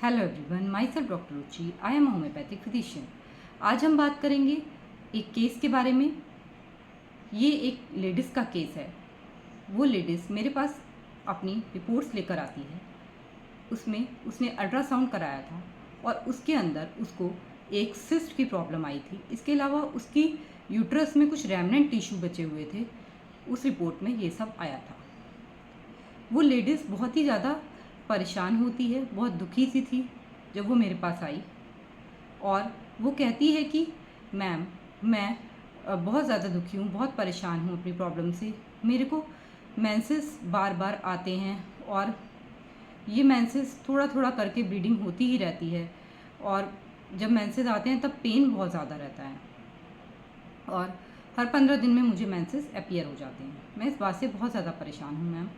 Hello everyone, my self doctor Ruchi. I am homeopathic physician. आज हम बात करेंगे एक केस के बारे में। ये एक लेडीज़ का केस है। वो लेडीज़ मेरे पास अपनी रिपोर्ट्स लेकर आती है। उसमें उसने अल्ट्रासाउंड कराया था और उसके अंदर उसको एक सिस्ट की प्रॉब्लम आई थी। इसके अलावा उसकी यूट्रस में कुछ रेमनेंट टिश्यू बचे हुए थे। उस रिपोर्ट में ये सब आया था। वो लेडीज़ बहुत ही ज़्यादा परेशान होती है, बहुत दुखी सी थी जब वो मेरे पास आई। और वो कहती है कि मैम, मैं बहुत ज़्यादा दुखी हूँ, बहुत परेशान हूँ अपनी प्रॉब्लम से। मेरे को मेंसेस बार बार आते हैं और ये मेंसेस थोड़ा थोड़ा करके ब्लीडिंग होती ही रहती है। और जब मेंसेस आते हैं तब पेन बहुत ज़्यादा रहता है और हर 15 दिन में मुझे मेंसेस अपीयर हो जाते हैं। मैं इस बात से बहुत ज़्यादा परेशान हूँ मैम।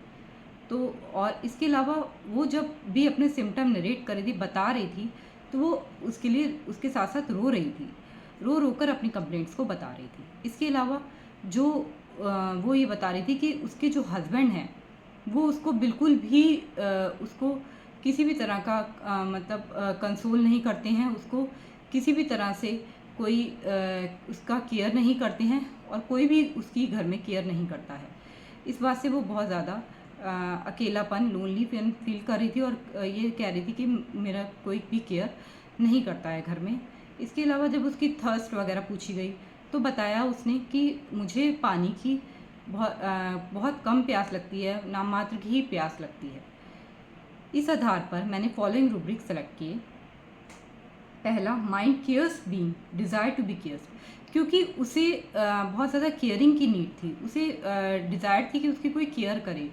तो और इसके अलावा वो जब भी अपने सिम्टम नरेट कर रही थी, बता रही थी, तो वो उसके लिए उसके साथ साथ रो रही थी, रो कर अपनी कंप्लेंट्स को बता रही थी। इसके अलावा जो वो ये बता रही थी कि उसके जो हस्बैंड हैं वो उसको बिल्कुल भी उसको किसी भी तरह का मतलब कंसोल नहीं करते हैं, उसको किसी भी तरह से कोई उसका केयर नहीं करते हैं और कोई भी उसकी घर में केयर नहीं करता है। इस बात से वो बहुत ज़्यादा अकेलापन, लोनली फील कर रही थी और ये कह रही थी कि मेरा कोई भी केयर नहीं करता है घर में। इसके अलावा जब उसकी थर्स्ट वगैरह पूछी गई तो बताया उसने कि मुझे पानी की बहुत कम प्यास लगती है, नाम मात्र की ही प्यास लगती है। इस आधार पर मैंने फॉलोइंग रूब्रिक सेलेक्ट किए। पहला, mind cares being desire to be cares, क्योंकि उसे बहुत ज़्यादा केयरिंग की नीड थी। उसे डिज़ायर थी कि उसकी कोई केयर करे,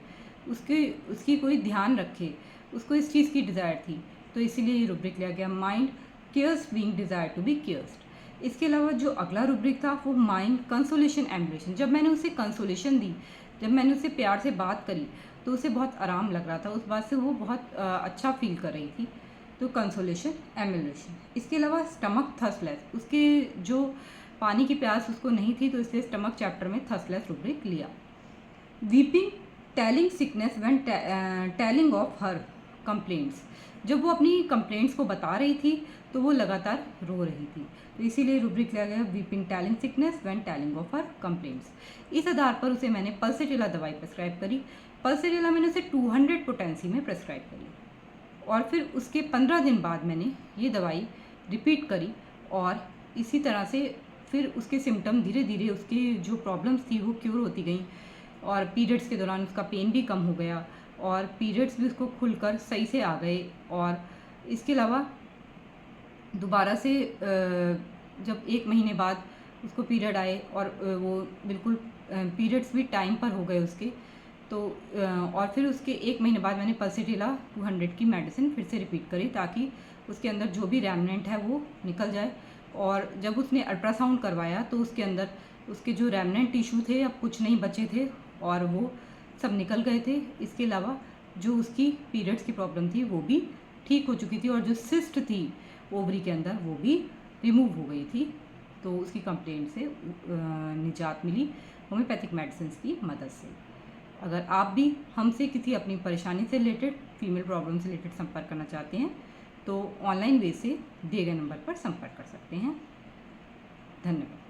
उसकी कोई ध्यान रखे, उसको इस चीज़ की डिज़ायर थी। तो इसीलिए ये रूब्रिक लिया गया, mind cares being desire to be caressed. इसके अलावा जो अगला रूब्रिक था वो माइंड कंसोलेशन एम्बुलेशन। जब मैंने उसे कंसोलेशन दी, जब मैंने उससे प्यार से बात करी तो उसे बहुत आराम लग रहा था। उस बात से वो बहुत अच्छा फील कर रही थी। तो कंसोलेशन एम्बुलेशन। इसके अलावा स्टमक थर्स्टलेस, उसके जो पानी की प्यास उसको नहीं थी तो इसलिए स्टमक चैप्टर में थर्स्टलेस रूब्रिक लिया। Weeping telling sickness when telling of her complaints, जब वो अपनी कंप्लेंट्स को बता रही थी तो वो लगातार रो रही थी, तो इसीलिए रूब्रिक लिया गया weeping telling sickness when telling of her complaints. इस आधार पर उसे मैंने पल्सेटिला दवाई प्रेस्क्राइब करी। पल्सेटिला मैंने उसे 200 पोटेंसी में प्रेस्क्राइब करी और फिर उसके 15 दिन बाद मैंने ये दवाई रिपीट करी और इसी तरह से फिर उसके सिम्टम धीरे धीरे, उसकी जो प्रॉब्लम्स थी वो क्योर होती गई और पीरियड्स के दौरान उसका पेन भी कम हो गया और पीरियड्स भी उसको खुलकर सही से आ गए। और इसके अलावा दोबारा से जब 1 महीने बाद उसको पीरियड आए और वो बिल्कुल पीरियड्स भी टाइम पर हो गए उसके, तो और फिर उसके 1 महीने बाद मैंने पल्सेटिला 200 की मेडिसिन फिर से रिपीट करी ताकि उसके अंदर जो भी रेमनेंट है वो निकल जाए। और जब उसने अल्ट्रासाउंड करवाया तो उसके अंदर उसके जो रेमनेंट टिश्यू थे अब कुछ नहीं बचे थे और वो सब निकल गए थे। इसके अलावा जो उसकी पीरियड्स की प्रॉब्लम थी वो भी ठीक हो चुकी थी और जो सिस्ट थी ओवरी के अंदर वो भी रिमूव हो गई थी। तो उसकी कंप्लेंट से निजात मिली होम्योपैथिक मेडिसिन की मदद से। अगर आप भी हमसे किसी अपनी परेशानी से रिलेटेड, फीमेल प्रॉब्लम से रिलेटेड संपर्क करना चाहते हैं तो ऑनलाइन वे से दिए गए नंबर पर संपर्क कर सकते हैं। धन्यवाद।